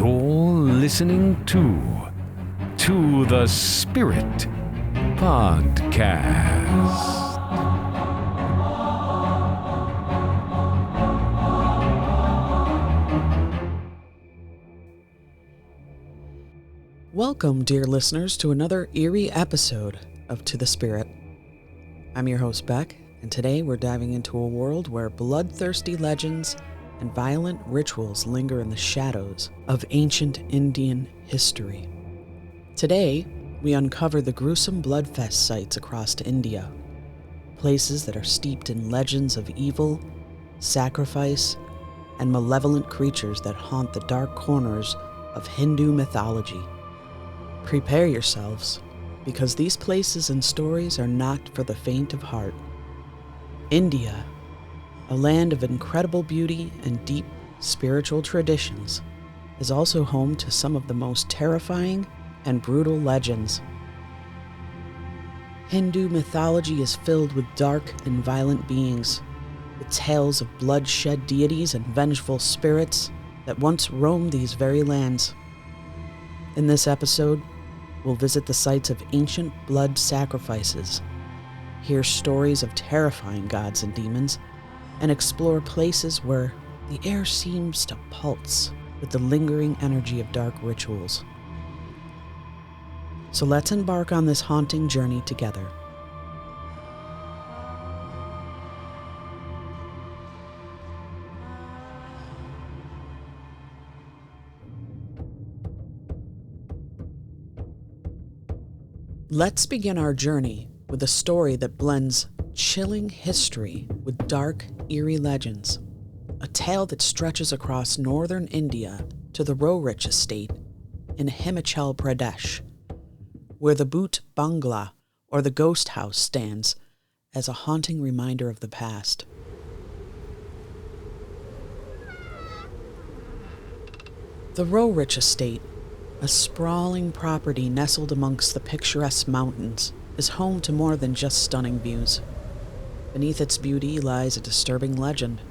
You're listening to the Spirit Podcast. Welcome, dear listeners, to another eerie episode of To the Spirit. I'm your host, Beck, and today we're diving into a world where bloodthirsty legends and violent rituals linger in the shadows of ancient Indian history. Today, we uncover the gruesome bloodfest sites across India, places that are steeped in legends of evil, sacrifice, and malevolent creatures that haunt the dark corners of Hindu mythology. Prepare yourselves, because these places and stories are not for the faint of heart. India, a land of incredible beauty and deep spiritual traditions, is also home to some of the most terrifying and brutal legends. Hindu mythology is filled with dark and violent beings, with tales of bloodshed deities and vengeful spirits that once roamed these very lands. In this episode, we'll visit the sites of ancient blood sacrifices, hear stories of terrifying gods and demons, and explore places where the air seems to pulse with the lingering energy of dark rituals. So let's embark on this haunting journey together. Let's begin our journey with a story that blends chilling history with dark, eerie legends. A tale that stretches across northern India to the Rakshasas estate in Himachal Pradesh, where the Bhoot Bangla, or the ghost house, stands as a haunting reminder of the past. The Rakshasas estate, a sprawling property nestled amongst the picturesque mountains, is home to more than just stunning views. Beneath its beauty lies a disturbing legend,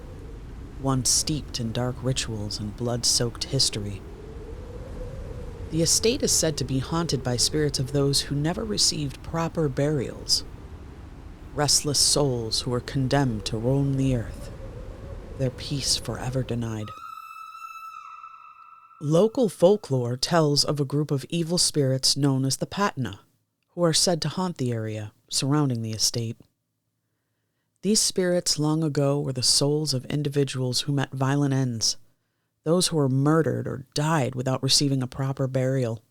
one steeped in dark rituals and blood-soaked history. The estate is said to be haunted by spirits of those who never received proper burials, restless souls who were condemned to roam the earth, their peace forever denied. Local folklore tells of a group of evil spirits known as the Patna, who are said to haunt the area surrounding the estate. These spirits long ago were the souls of individuals who met violent ends, those who were murdered or died without receiving a proper burial.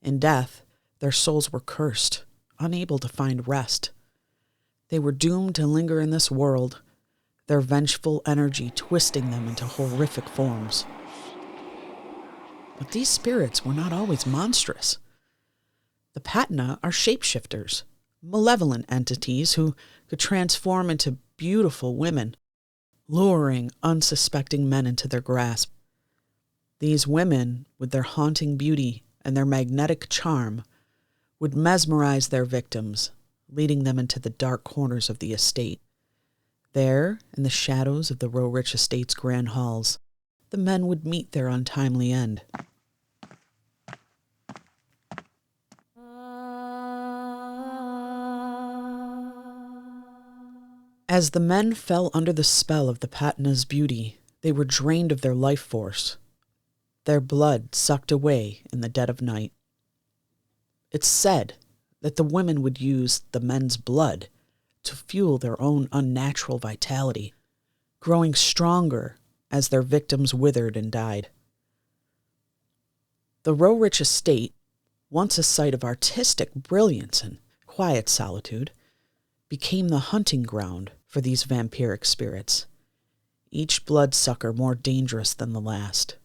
In death, their souls were cursed, unable to find rest. They were doomed to linger in this world, their vengeful energy twisting them into horrific forms. But these spirits were not always monstrous. The Patna are shapeshifters, malevolent entities who could transform into beautiful women, luring unsuspecting men into their grasp. These women, with their haunting beauty and their magnetic charm, would mesmerize their victims, leading them into the dark corners of the estate. There, in the shadows of the Rakshasas estate's grand halls, the men would meet their untimely end. As the men fell under the spell of the Patna's beauty, they were drained of their life force, their blood sucked away in the dead of night. It's said that the women would use the men's blood to fuel their own unnatural vitality, growing stronger as their victims withered and died. The Rakshasas estate, once a site of artistic brilliance and quiet solitude, became the hunting ground for these vampiric spirits, each bloodsucker more dangerous than the last.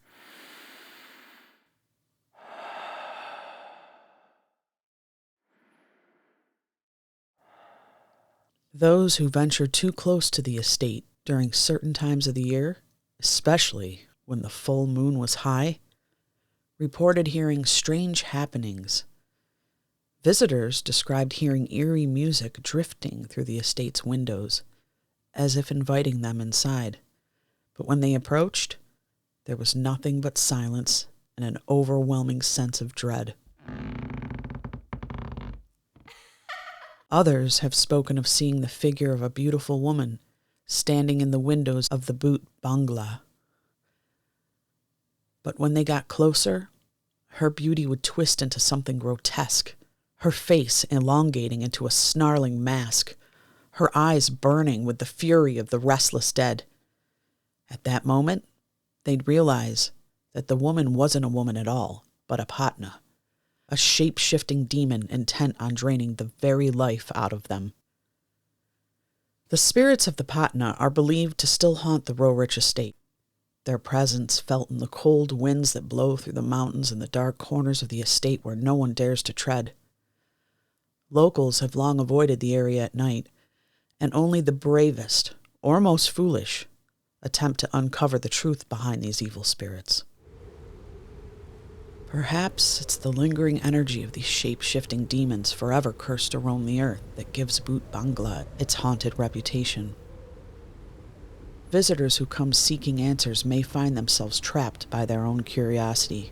Those who ventured too close to the estate during certain times of the year, especially when the full moon was high, reported hearing strange happenings. Visitors described hearing eerie music drifting through the estate's windows, as if inviting them inside. But when they approached, there was nothing but silence and an overwhelming sense of dread. Others have spoken of seeing the figure of a beautiful woman standing in the windows of the Bhoot Bangla. But when they got closer, her beauty would twist into something grotesque, her face elongating into a snarling mask, her eyes burning with the fury of the restless dead. At that moment, they'd realize that the woman wasn't a woman at all, but a Patna, a shape-shifting demon intent on draining the very life out of them. The spirits of the Patna are believed to still haunt the Rorich estate, their presence felt in the cold winds that blow through the mountains and the dark corners of the estate where no one dares to tread. Locals have long avoided the area at night, and only the bravest, or most foolish, attempt to uncover the truth behind these evil spirits. Perhaps it's the lingering energy of these shape-shifting demons forever cursed to roam the earth that gives Bhoot Bangla its haunted reputation. Visitors who come seeking answers may find themselves trapped by their own curiosity,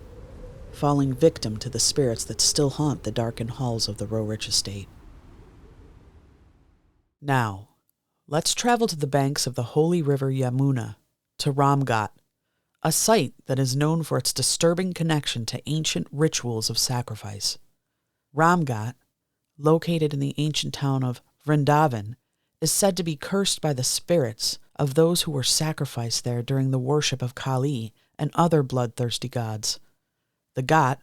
falling victim to the spirits that still haunt the darkened halls of the Rorich estate. Now, let's travel to the banks of the holy river Yamuna, to Ramghat, a site that is known for its disturbing connection to ancient rituals of sacrifice. Ramghat, located in the ancient town of Vrindavan, is said to be cursed by the spirits of those who were sacrificed there during the worship of Kali and other bloodthirsty gods. The Ghat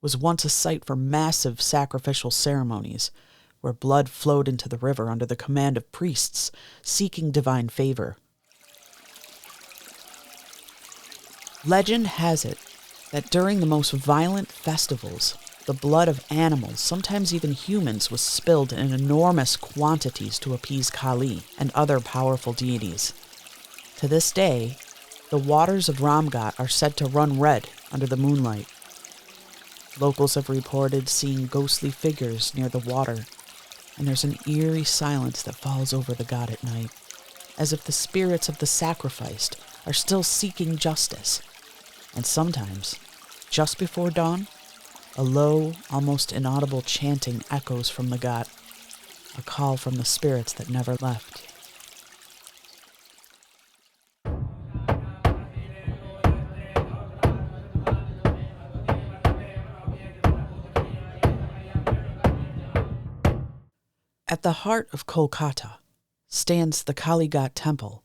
was once a site for massive sacrificial ceremonies, where blood flowed into the river under the command of priests seeking divine favor. Legend has it that during the most violent festivals, the blood of animals, sometimes even humans, was spilled in enormous quantities to appease Kali and other powerful deities. To this day, the waters of Ramghat are said to run red under the moonlight. Locals have reported seeing ghostly figures near the water, and there's an eerie silence that falls over the Ghat at night, as if the spirits of the sacrificed are still seeking justice. And sometimes, just before dawn, a low, almost inaudible chanting echoes from the Ghat, a call from the spirits that never left. At the heart of Kolkata stands the Kali Ghat Temple,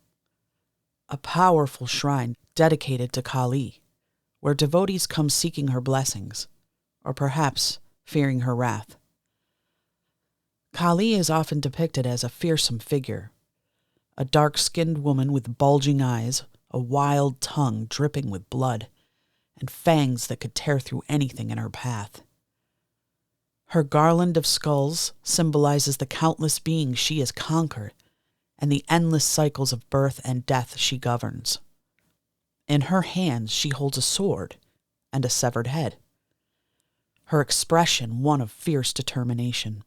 a powerful shrine dedicated to Kali, where devotees come seeking her blessings, or perhaps fearing her wrath. Kali is often depicted as a fearsome figure, a dark-skinned woman with bulging eyes, a wild tongue dripping with blood, and fangs that could tear through anything in her path. Her garland of skulls symbolizes the countless beings she has conquered and the endless cycles of birth and death she governs. In her hands she holds a sword and a severed head, her expression one of fierce determination.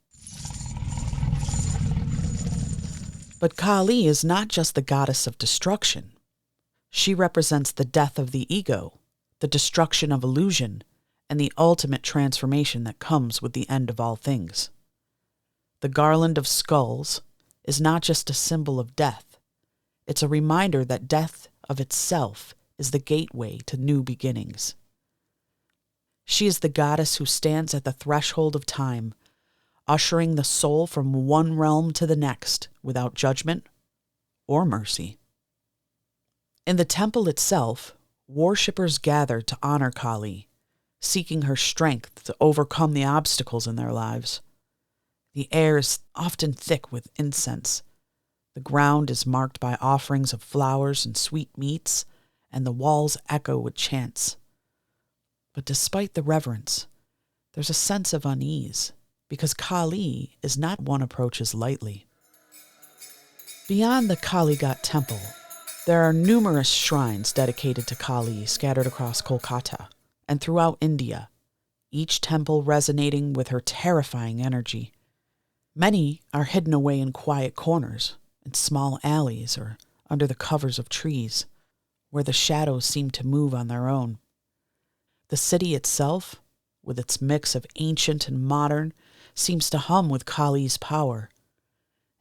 But Kali is not just the goddess of destruction. She represents the death of the ego, the destruction of illusion, and the ultimate transformation that comes with the end of all things. The garland of skulls is not just a symbol of death. It's a reminder that death of itself is the gateway to new beginnings. She is the goddess who stands at the threshold of time, ushering the soul from one realm to the next without judgment or mercy. In the temple itself, worshippers gather to honor Kali, seeking her strength to overcome the obstacles in their lives. The air is often thick with incense. The ground is marked by offerings of flowers and sweet meats, and the walls echo with chants. But despite the reverence, there's a sense of unease, because Kali is not one approaches lightly. Beyond the Kali Ghat temple, there are numerous shrines dedicated to Kali scattered across Kolkata and throughout India, each temple resonating with her terrifying energy. Many are hidden away in quiet corners, in small alleys, or under the covers of trees, where the shadows seem to move on their own. The city itself, with its mix of ancient and modern, seems to hum with Kali's power.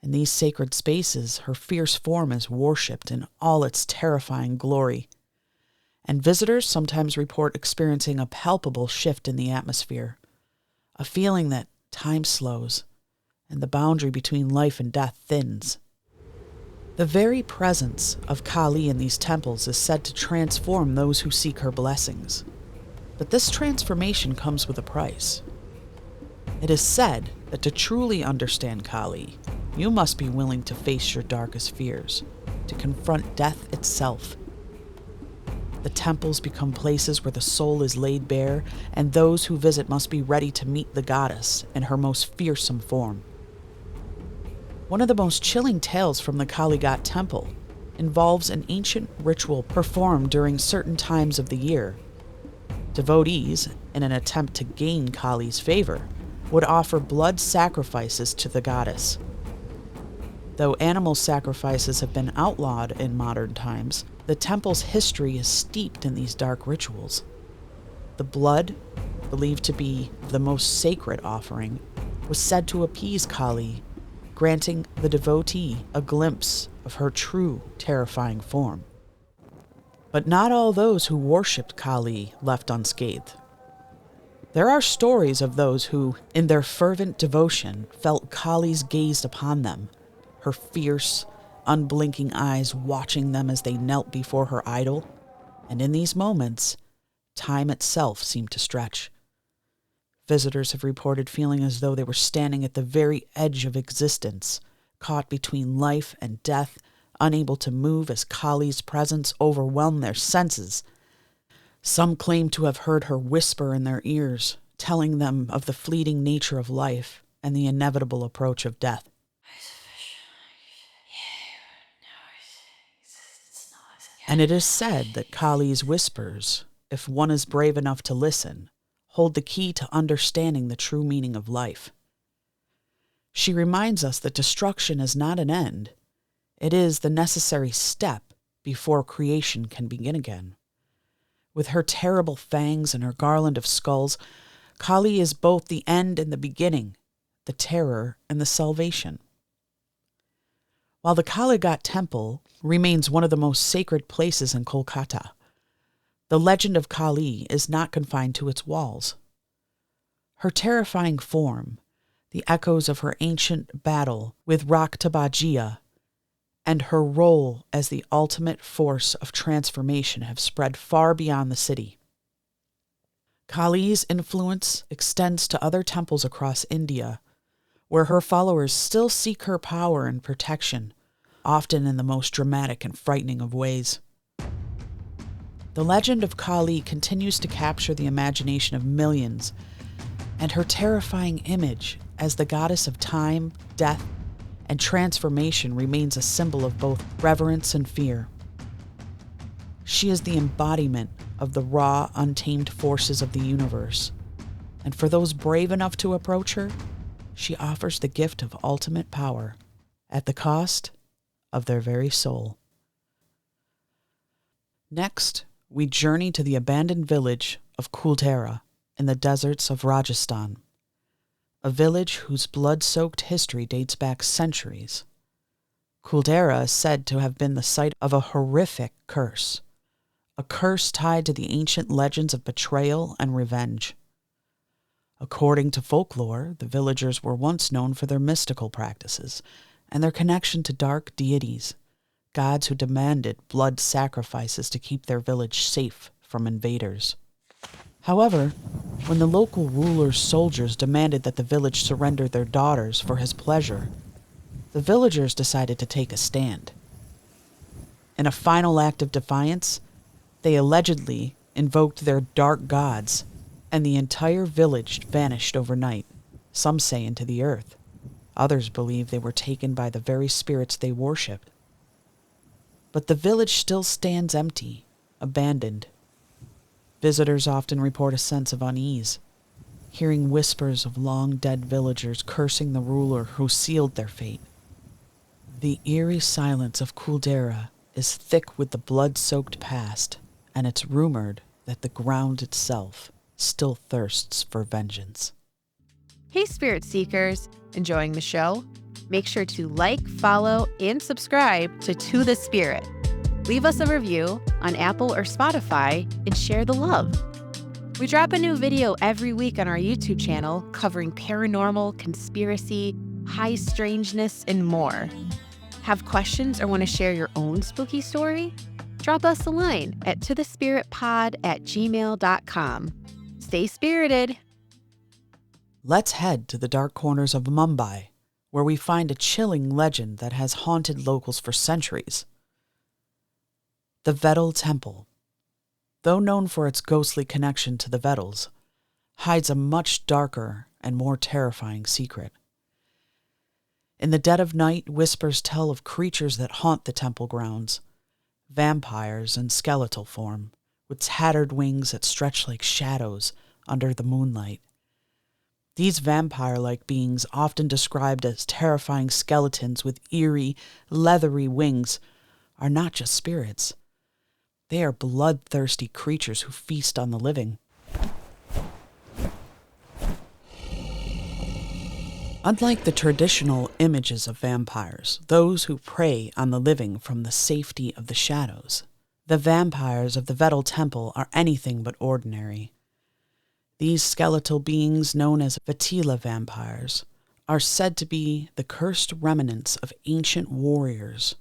In these sacred spaces, her fierce form is worshipped in all its terrifying glory, and visitors sometimes report experiencing a palpable shift in the atmosphere, a feeling that time slows and the boundary between life and death thins. The very presence of Kali in these temples is said to transform those who seek her blessings. But this transformation comes with a price. It is said that to truly understand Kali, you must be willing to face your darkest fears, to confront death itself. The temples become places where the soul is laid bare, and those who visit must be ready to meet the goddess in her most fearsome form. One of the most chilling tales from the Kalighat temple involves an ancient ritual performed during certain times of the year. Devotees, in an attempt to gain Kali's favor, would offer blood sacrifices to the goddess. Though animal sacrifices have been outlawed in modern times, the temple's history is steeped in these dark rituals. The blood, believed to be the most sacred offering, was said to appease Kali, granting the devotee a glimpse of her true, terrifying form. But not all those who worshipped Kali left unscathed. There are stories of those who, in their fervent devotion, felt Kali's gaze upon them, her fierce, unblinking eyes watching them as they knelt before her idol, and in these moments, time itself seemed to stretch. Visitors have reported feeling as though they were standing at the very edge of existence, caught between life and death, unable to move as Kali's presence overwhelmed their senses. Some claim to have heard her whisper in their ears, telling them of the fleeting nature of life and the inevitable approach of death. And it is said that Kali's whispers, if one is brave enough to listen, hold the key to understanding the true meaning of life. She reminds us that destruction is not an end. It is the necessary step before creation can begin again. With her terrible fangs and her garland of skulls, Kali is both the end and the beginning, the terror and the salvation. While the Kalighat temple remains one of the most sacred places in Kolkata, the legend of Kali is not confined to its walls. Her terrifying form, the echoes of her ancient battle with Rakshasas, and her role as the ultimate force of transformation have spread far beyond the city. Kali's influence extends to other temples across India, where her followers still seek her power and protection, often in the most dramatic and frightening of ways. The legend of Kali continues to capture the imagination of millions, and her terrifying image as the goddess of time, death, and transformation remains a symbol of both reverence and fear. She is the embodiment of the raw, untamed forces of the universe, and for those brave enough to approach her, she offers the gift of ultimate power at the cost of their very soul. Next, we journey to the abandoned village of Kuldera in the deserts of Rajasthan, a village whose blood-soaked history dates back centuries. Kuldera is said to have been the site of a horrific curse, a curse tied to the ancient legends of betrayal and revenge. According to folklore, the villagers were once known for their mystical practices and their connection to dark deities, gods who demanded blood sacrifices to keep their village safe from invaders. However, when the local ruler's soldiers demanded that the village surrender their daughters for his pleasure, the villagers decided to take a stand. In a final act of defiance, they allegedly invoked their dark gods, and the entire village vanished overnight, some say into the earth. Others believe they were taken by the very spirits they worshipped. But the village still stands empty, abandoned. Visitors often report a sense of unease, hearing whispers of long-dead villagers cursing the ruler who sealed their fate. The eerie silence of Kuldera is thick with the blood-soaked past, and it's rumored that the ground itself still thirsts for vengeance. Hey, Spirit Seekers! Enjoying the show? Make sure to like, follow, and subscribe to the Spirit. Leave us a review on Apple or Spotify and share the love. We drop a new video every week on our YouTube channel covering paranormal, conspiracy, high strangeness, and more. Have questions or want to share your own spooky story? Drop us a line at tothespiritpod@gmail.com. Stay spirited! Let's head to the dark corners of Mumbai, where we find a chilling legend that has haunted locals for centuries. The Vedal Temple, though known for its ghostly connection to the Vedals, hides a much darker and more terrifying secret. In the dead of night, whispers tell of creatures that haunt the temple grounds, vampires in skeletal form, with tattered wings that stretch like shadows under the moonlight. These vampire-like beings, often described as terrifying skeletons with eerie, leathery wings, are not just spirits. They are bloodthirsty creatures who feast on the living. Unlike the traditional images of vampires, those who prey on the living from the safety of the shadows, the vampires of the Vedal Temple are anything but ordinary. These skeletal beings, known as Vatila vampires, are said to be the cursed remnants of ancient warriors,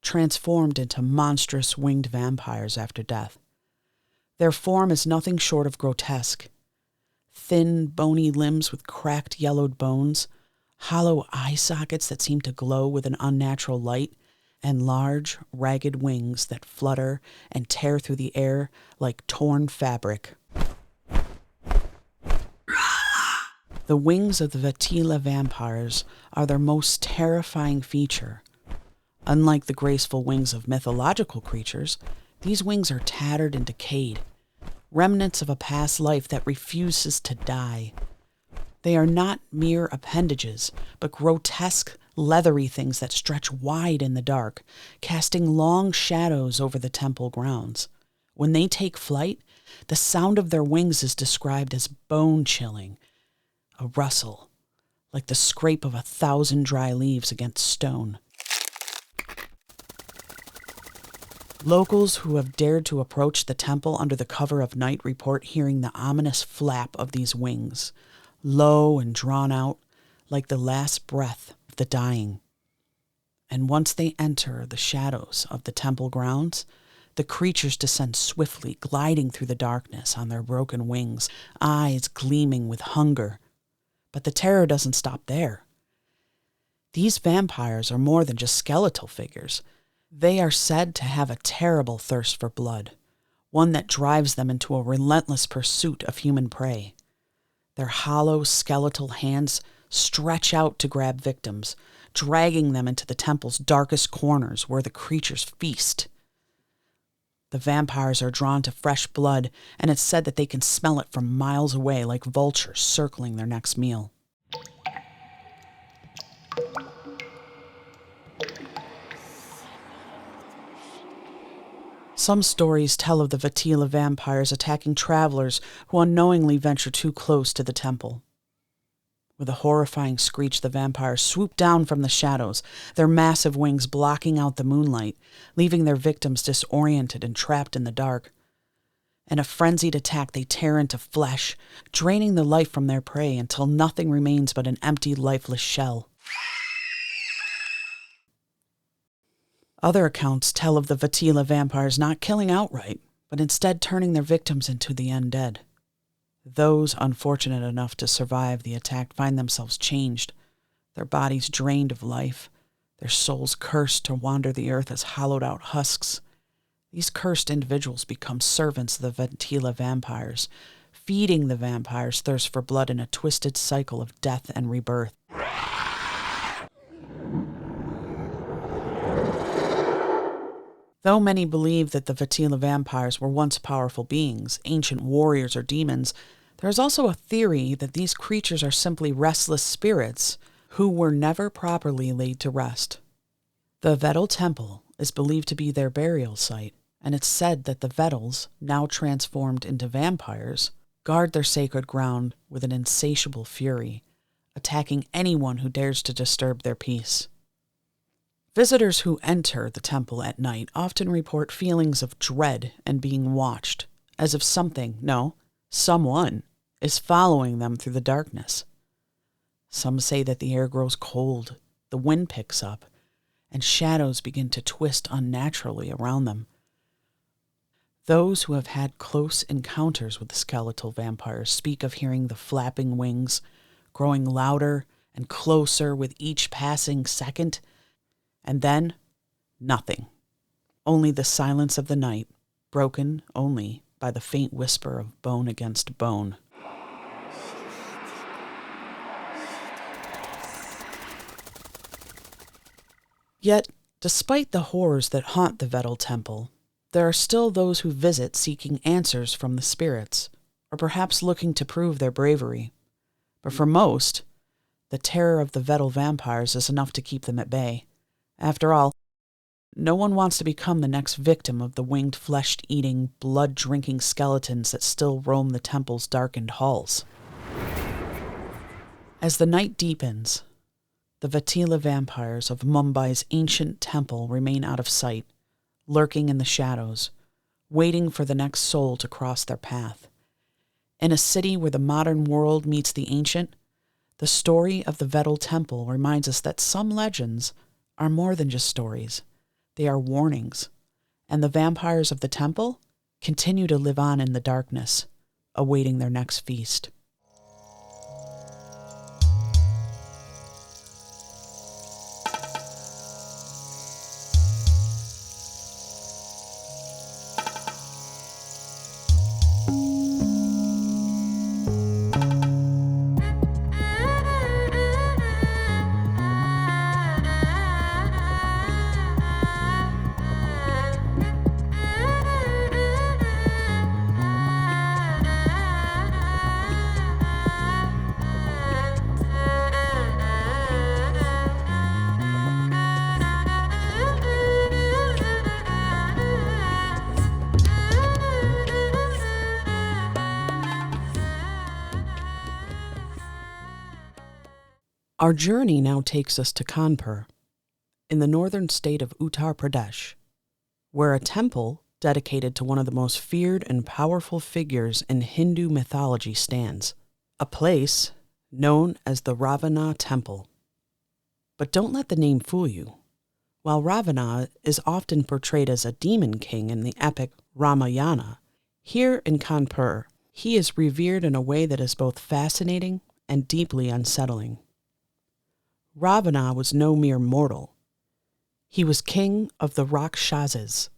transformed into monstrous winged vampires after death. Their form is nothing short of grotesque. Thin, bony limbs with cracked, yellowed bones, hollow eye sockets that seem to glow with an unnatural light, and large, ragged wings that flutter and tear through the air like torn fabric. The wings of the Vatila vampires are their most terrifying feature. Unlike the graceful wings of mythological creatures, these wings are tattered and decayed, remnants of a past life that refuses to die. They are not mere appendages, but grotesque, leathery things that stretch wide in the dark, casting long shadows over the temple grounds. When they take flight, the sound of their wings is described as bone-chilling, a rustle, like the scrape of 1,000 dry leaves against stone. Locals who have dared to approach the temple under the cover of night report hearing the ominous flap of these wings, low and drawn out, like the last breath of the dying. And once they enter the shadows of the temple grounds, the creatures descend swiftly, gliding through the darkness on their broken wings, eyes gleaming with hunger. But the terror doesn't stop there. These vampires are more than just skeletal figures. They are said to have a terrible thirst for blood, one that drives them into a relentless pursuit of human prey. Their hollow, skeletal hands stretch out to grab victims, dragging them into the temple's darkest corners where the creatures feast. The vampires are drawn to fresh blood, and it's said that they can smell it from miles away like vultures circling their next meal. Some stories tell of the Vatila vampires attacking travelers who unknowingly venture too close to the temple. With a horrifying screech, the vampires swoop down from the shadows, their massive wings blocking out the moonlight, leaving their victims disoriented and trapped in the dark. In a frenzied attack, they tear into flesh, draining the life from their prey until nothing remains but an empty, lifeless shell. Other accounts tell of the Vatila vampires not killing outright, but instead turning their victims into the undead. Those unfortunate enough to survive the attack find themselves changed, their bodies drained of life, their souls cursed to wander the earth as hollowed-out husks. These cursed individuals become servants of the Vatila vampires, feeding the vampires' thirst for blood in a twisted cycle of death and rebirth. Though many believe that the Vatila vampires were once powerful beings, ancient warriors or demons, there is also a theory that these creatures are simply restless spirits who were never properly laid to rest. The Vedal Temple is believed to be their burial site, and it's said that the Vedals, now transformed into vampires, guard their sacred ground with an insatiable fury, attacking anyone who dares to disturb their peace. Visitors who enter the temple at night often report feelings of dread and being watched, as if someone is following them through the darkness. Some say that the air grows cold, the wind picks up, and shadows begin to twist unnaturally around them. Those who have had close encounters with the skeletal vampires speak of hearing the flapping wings growing louder and closer with each passing second, and then nothing. Only the silence of the night, broken only by the faint whisper of bone against bone. Yet, despite the horrors that haunt the Vedal Temple, there are still those who visit seeking answers from the spirits, or perhaps looking to prove their bravery. But for most, the terror of the Vedal vampires is enough to keep them at bay. After all, no one wants to become the next victim of the winged, flesh-eating, blood-drinking skeletons that still roam the temple's darkened halls. As the night deepens, the Vatila vampires of Mumbai's ancient temple remain out of sight, lurking in the shadows, waiting for the next soul to cross their path. In a city where the modern world meets the ancient, the story of the Vedal Temple reminds us that some legends are more than just stories. They are warnings, and the vampires of the temple continue to live on in the darkness, awaiting their next feast. Our journey now takes us to Kanpur, in the northern state of Uttar Pradesh, where a temple dedicated to one of the most feared and powerful figures in Hindu mythology stands, a place known as the Ravana Temple. But don't let the name fool you. While Ravana is often portrayed as a demon king in the epic Ramayana, here in Kanpur, he is revered in a way that is both fascinating and deeply unsettling. Ravana was no mere mortal. He was king of the Rakshasas,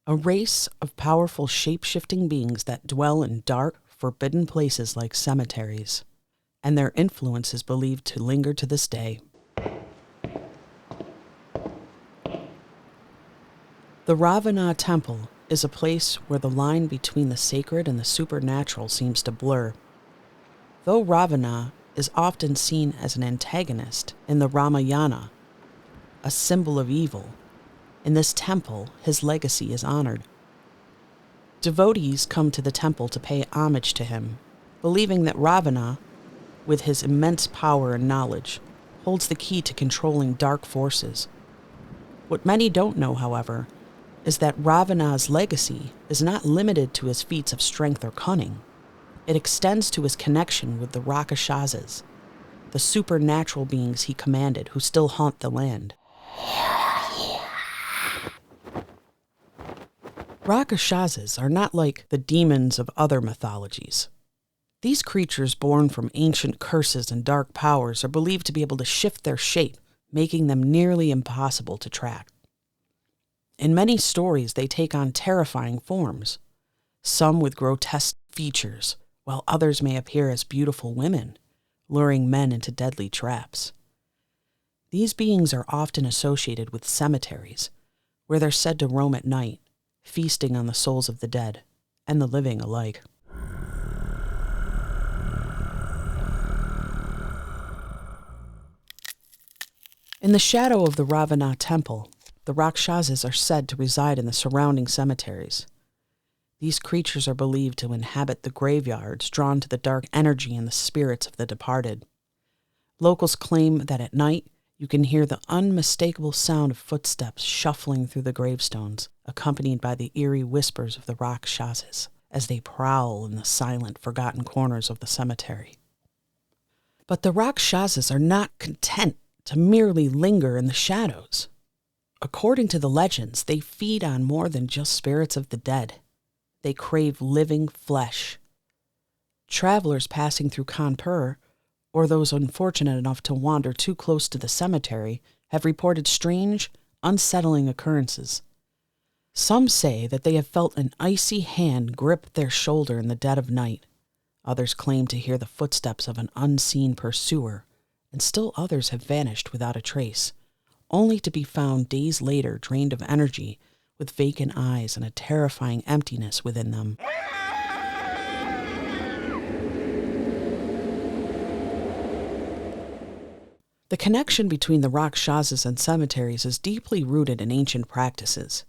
a race of powerful shape-shifting beings that dwell in dark, forbidden places like cemeteries, and their influence is believed to linger to this day. The Ravana Temple is a place where the line between the sacred and the supernatural seems to blur. Though Ravana is often seen as an antagonist in the Ramayana, a symbol of evil, in this temple his legacy is honored. Devotees come to the temple to pay homage to him, believing that Ravana, with his immense power and knowledge, holds the key to controlling dark forces. What many don't know, however, is that Ravana's legacy is not limited to his feats of strength or cunning. It extends to his connection with the Rakshasas, the supernatural beings he commanded who still haunt the land. Rakshasas are not like the demons of other mythologies. These creatures born from ancient curses and dark powers are believed to be able to shift their shape, making them nearly impossible to track. In many stories, they take on terrifying forms, some with grotesque features, while others may appear as beautiful women, luring men into deadly traps. These beings are often associated with cemeteries, where they're said to roam at night, feasting on the souls of the dead and the living alike. In the shadow of the Ravana Temple, The Rakshasas are said to reside in the surrounding cemeteries. These creatures are believed to inhabit the graveyards, drawn to the dark energy and the spirits of the departed. Locals claim that at night you can hear the unmistakable sound of footsteps shuffling through the gravestones, accompanied by the eerie whispers of the Rakshasas as they prowl in the silent, forgotten corners of the cemetery. But the Rakshasas are not content to merely linger in the shadows. According to the legends, they feed on more than just spirits of the dead. They crave living flesh. Travelers passing through Kanpur, or those unfortunate enough to wander too close to the cemetery, have reported strange, unsettling occurrences. Some say that they have felt an icy hand grip their shoulder in the dead of night. Others claim to hear the footsteps of an unseen pursuer, and still others have vanished without a trace, only to be found days later drained of energy, with vacant eyes and a terrifying emptiness within them. The connection between the Rakshasas and cemeteries is deeply rooted in ancient practices.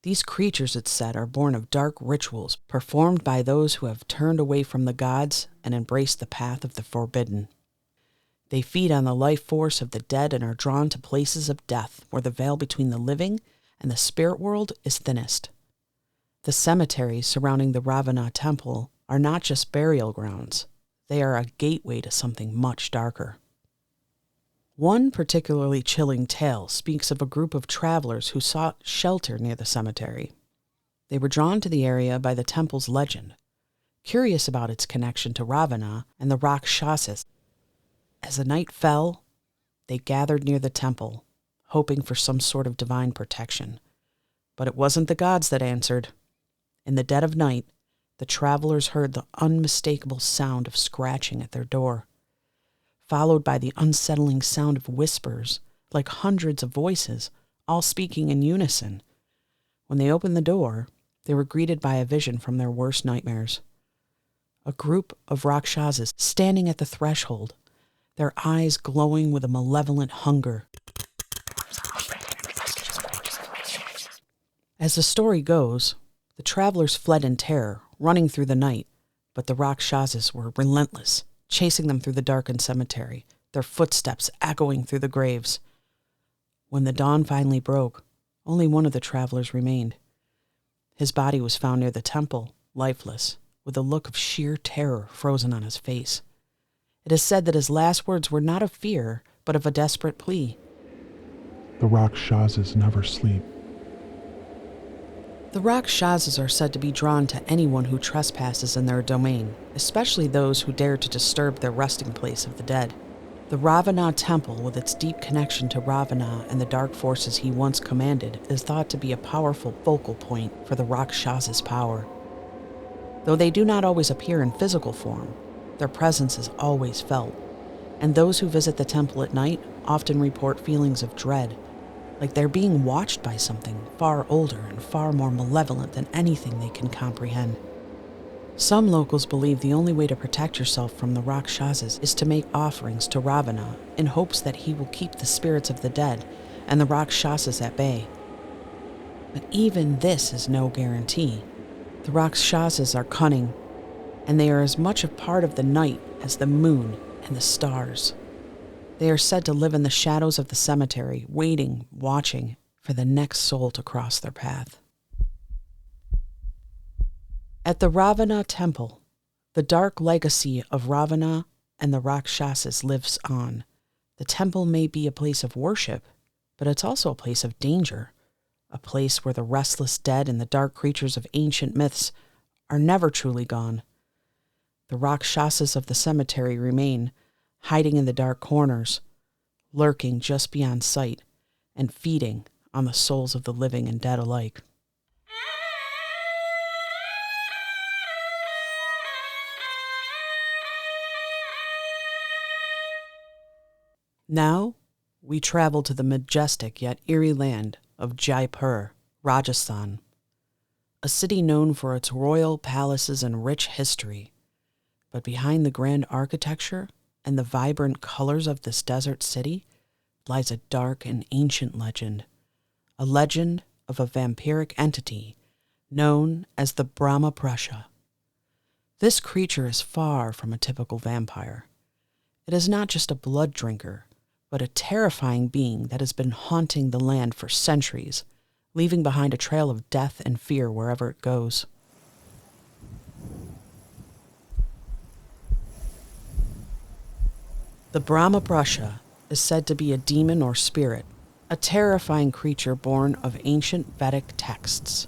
These creatures, it's said, are born of dark rituals performed by those who have turned away from the gods and embraced the path of the forbidden. They feed on the life force of the dead and are drawn to places of death where the veil between the living and the spirit world is thinnest. The cemeteries surrounding the Ravana temple are not just burial grounds. They are a gateway to something much darker. One particularly chilling tale speaks of a group of travelers who sought shelter near the cemetery. They were drawn to the area by the temple's legend, curious about its connection to Ravana and the Rakshasas. As the night fell, they gathered near the temple, hoping for some sort of divine protection. But it wasn't the gods that answered. In the dead of night, the travelers heard the unmistakable sound of scratching at their door, followed by the unsettling sound of whispers, like hundreds of voices, all speaking in unison. When they opened the door, they were greeted by a vision from their worst nightmares. A group of Rakshasas standing at the threshold, their eyes glowing with a malevolent hunger. As the story goes, the travelers fled in terror, running through the night, but the Rakshasas were relentless, chasing them through the darkened cemetery, their footsteps echoing through the graves. When the dawn finally broke, only one of the travelers remained. His body was found near the temple, lifeless, with a look of sheer terror frozen on his face. It is said that his last words were not of fear, but of a desperate plea. The Rakshasas never sleep. The Rakshasas are said to be drawn to anyone who trespasses in their domain, especially those who dare to disturb their resting place of the dead. The Ravana temple, with its deep connection to Ravana and the dark forces he once commanded, is thought to be a powerful focal point for the Rakshasas' power. Though they do not always appear in physical form, their presence is always felt, and those who visit the temple at night often report feelings of dread, like they're being watched by something far older and far more malevolent than anything they can comprehend. Some locals believe the only way to protect yourself from the Rakshasas is to make offerings to Ravana in hopes that he will keep the spirits of the dead and the Rakshasas at bay. But even this is no guarantee. The Rakshasas are cunning, and they are as much a part of the night as the moon and the stars. They are said to live in the shadows of the cemetery, waiting, watching for the next soul to cross their path. At the Ravana temple, the dark legacy of Ravana and the Rakshasas lives on. The temple may be a place of worship, but it's also a place of danger, a place where the restless dead and the dark creatures of ancient myths are never truly gone. The Rakshasas of the cemetery remain, hiding in the dark corners, lurking just beyond sight, and feeding on the souls of the living and dead alike. Now, we travel to the majestic yet eerie land of Jaipur, Rajasthan, a city known for its royal palaces and rich history. But behind the grand architecture and the vibrant colors of this desert city lies a dark and ancient legend, a legend of a vampiric entity known as the Brahmaparusha. This creature is far from a typical vampire. It is not just a blood drinker, but a terrifying being that has been haunting the land for centuries, leaving behind a trail of death and fear wherever it goes. The Brahmaparusha is said to be a demon or spirit, a terrifying creature born of ancient Vedic texts.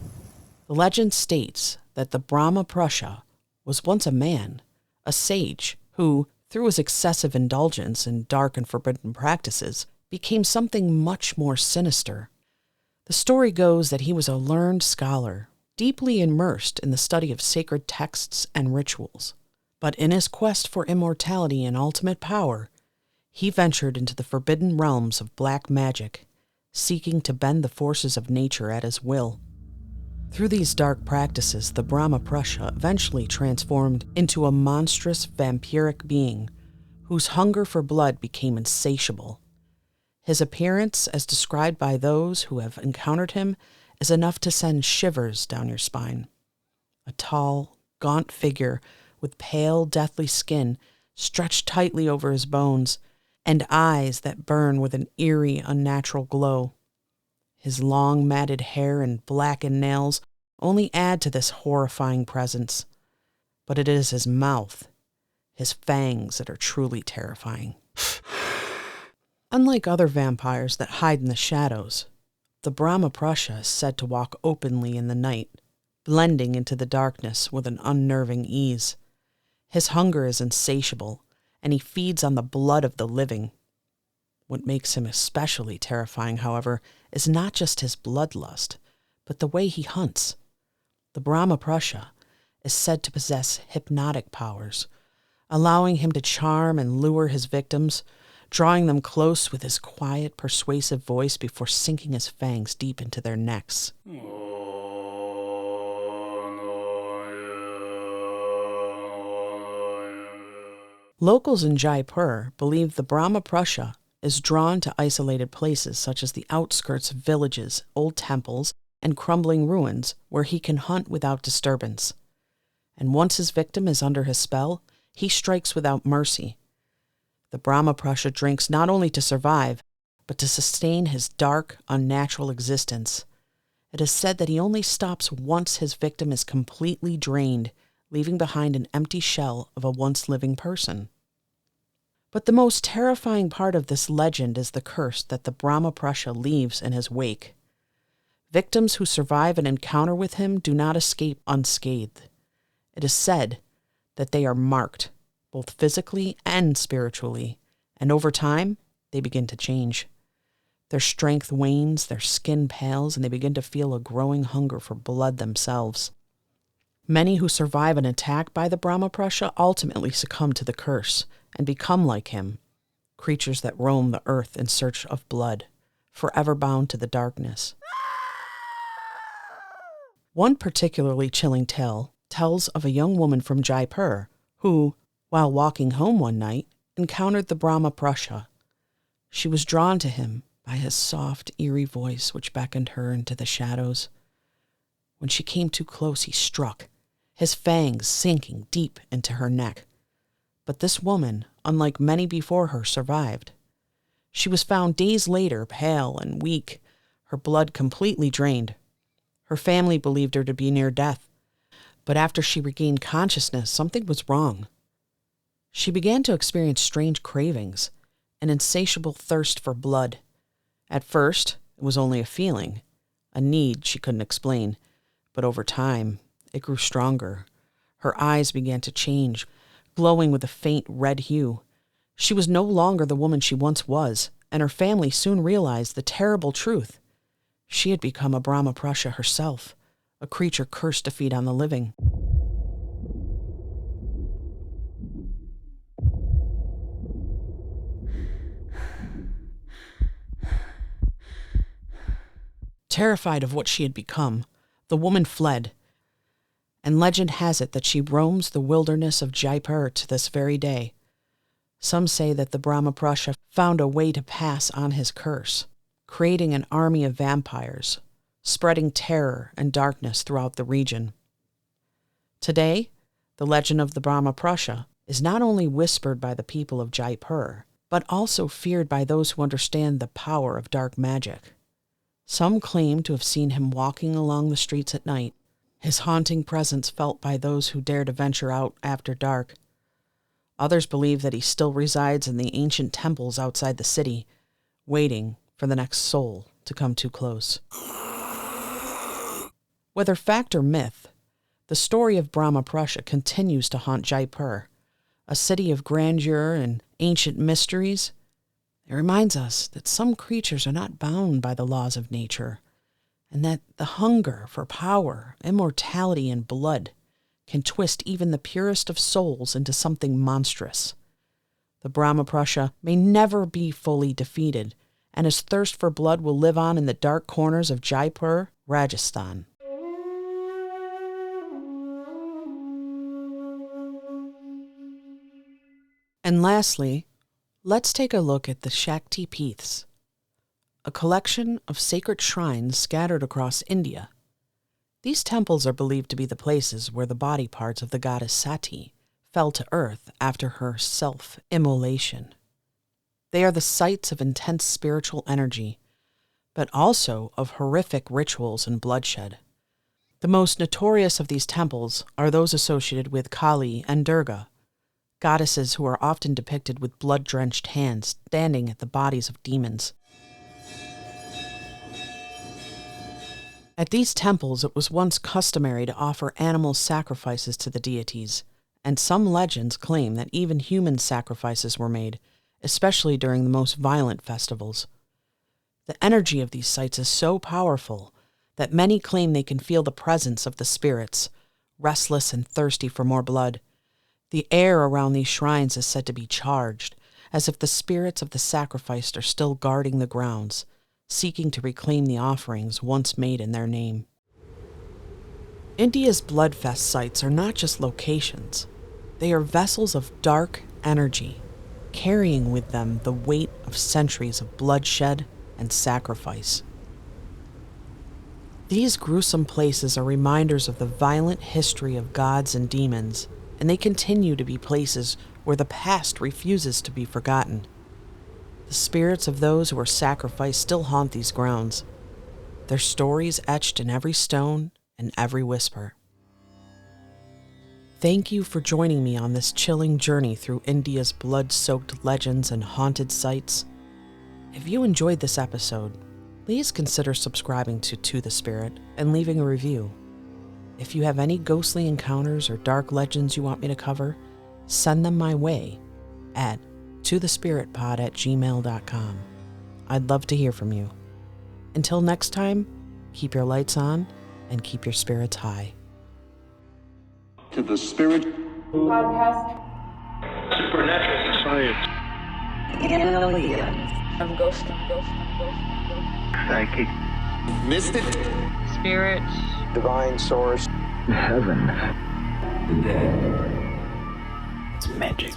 The legend states that the Brahmaparusha was once a man, a sage, who, through his excessive indulgence in dark and forbidden practices, became something much more sinister. The story goes that he was a learned scholar, deeply immersed in the study of sacred texts and rituals. But in his quest for immortality and ultimate power, he ventured into the forbidden realms of black magic, seeking to bend the forces of nature at his will. Through these dark practices, the Brahmaparusha eventually transformed into a monstrous vampiric being whose hunger for blood became insatiable. His appearance, as described by those who have encountered him, is enough to send shivers down your spine. A tall, gaunt figure with pale, deathly skin stretched tightly over his bones, and eyes that burn with an eerie, unnatural glow. His long, matted hair and blackened nails only add to this horrifying presence. But it is his mouth, his fangs, that are truly terrifying. Unlike other vampires that hide in the shadows, the Brahmaparusha is said to walk openly in the night, blending into the darkness with an unnerving ease. His hunger is insatiable, and he feeds on the blood of the living. What makes him especially terrifying, however, is not just his bloodlust, but the way he hunts. The Brahmaparusha is said to possess hypnotic powers, allowing him to charm and lure his victims, drawing them close with his quiet, persuasive voice before sinking his fangs deep into their necks. Locals in Jaipur believe the Brahmaparusha is drawn to isolated places such as the outskirts of villages, old temples, and crumbling ruins where he can hunt without disturbance. And once his victim is under his spell, he strikes without mercy. The Brahmaparusha drinks not only to survive, but to sustain his dark, unnatural existence. It is said that he only stops once his victim is completely drained, leaving behind an empty shell of a once living person. But the most terrifying part of this legend is the curse that the Brahmaparusha leaves in his wake. Victims who survive an encounter with him do not escape unscathed. It is said that they are marked, both physically and spiritually, and over time, they begin to change. Their strength wanes, their skin pales, and they begin to feel a growing hunger for blood themselves. Many who survive an attack by the Brahmaparusha ultimately succumb to the curse and become like him, creatures that roam the earth in search of blood, forever bound to the darkness. One particularly chilling tale tells of a young woman from Jaipur who, while walking home one night, encountered the Brahmaparusha. She was drawn to him by his soft, eerie voice which beckoned her into the shadows. When she came too close, he struck, his fangs sinking deep into her neck. But this woman, unlike many before her, survived. She was found days later, pale and weak, her blood completely drained. Her family believed her to be near death, but after she regained consciousness, something was wrong. She began to experience strange cravings, an insatiable thirst for blood. At first, it was only a feeling, a need she couldn't explain, but over time, it grew stronger. Her eyes began to change, glowing with a faint red hue. She was no longer the woman she once was, and her family soon realized the terrible truth. She had become a Brahmaparusha herself, a creature cursed to feed on the living. Terrified of what she had become, the woman fled, and legend has it that she roams the wilderness of Jaipur to this very day. Some say that the Brahmaparusha found a way to pass on his curse. creating an army of vampires, spreading terror and darkness throughout the region. Today, the legend of the Brahmaparusha is not only whispered by the people of Jaipur, but also feared by those who understand the power of dark magic. Some claim to have seen him walking along the streets at night, his haunting presence felt by those who dare to venture out after dark. Others believe that he still resides in the ancient temples outside the city, waiting for the next soul to come too close. Whether fact or myth, the story of Brahmaparusha continues to haunt Jaipur, a city of grandeur and ancient mysteries. It reminds us that some creatures are not bound by the laws of nature, and that the hunger for power, immortality, and blood can twist even the purest of souls into something monstrous. The Brahmaparusha may never be fully defeated, and his thirst for blood will live on in the dark corners of Jaipur, Rajasthan. And lastly, let's take a look at the Shakti Peeths, a collection of sacred shrines scattered across India. These temples are believed to be the places where the body parts of the goddess Sati fell to earth after her self-immolation. They are the sites of intense spiritual energy, but also of horrific rituals and bloodshed. The most notorious of these temples are those associated with Kali and Durga, goddesses who are often depicted with blood-drenched hands standing at the bodies of demons. At these temples, it was once customary to offer animal sacrifices to the deities, and some legends claim that even human sacrifices were made, especially during the most violent festivals. The energy of these sites is so powerful that many claim they can feel the presence of the spirits, restless and thirsty for more blood. The air around these shrines is said to be charged, as if the spirits of the sacrificed are still guarding the grounds, seeking to reclaim the offerings once made in their name. India's bloodfest sites are not just locations. They are vessels of dark energy, carrying with them the weight of centuries of bloodshed and sacrifice. These gruesome places are reminders of the violent history of gods and demons, and they continue to be places where the past refuses to be forgotten. The spirits of those who were sacrificed still haunt these grounds, their stories etched in every stone and every whisper. Thank you for joining me on this chilling journey through India's blood-soaked legends and haunted sites. If you enjoyed this episode, please consider subscribing to the Spirit and leaving a review. If you have any ghostly encounters or dark legends you want me to cover, send them my way at tothespiritpod@gmail.com. I'd love to hear from you. Until next time, keep your lights on and keep your spirits high. To the Spirit Podcast. Supernatural Science Aliens. I'm ghost. Psychic Mystic Spirits. Divine Source Heaven The Dead. It's magic.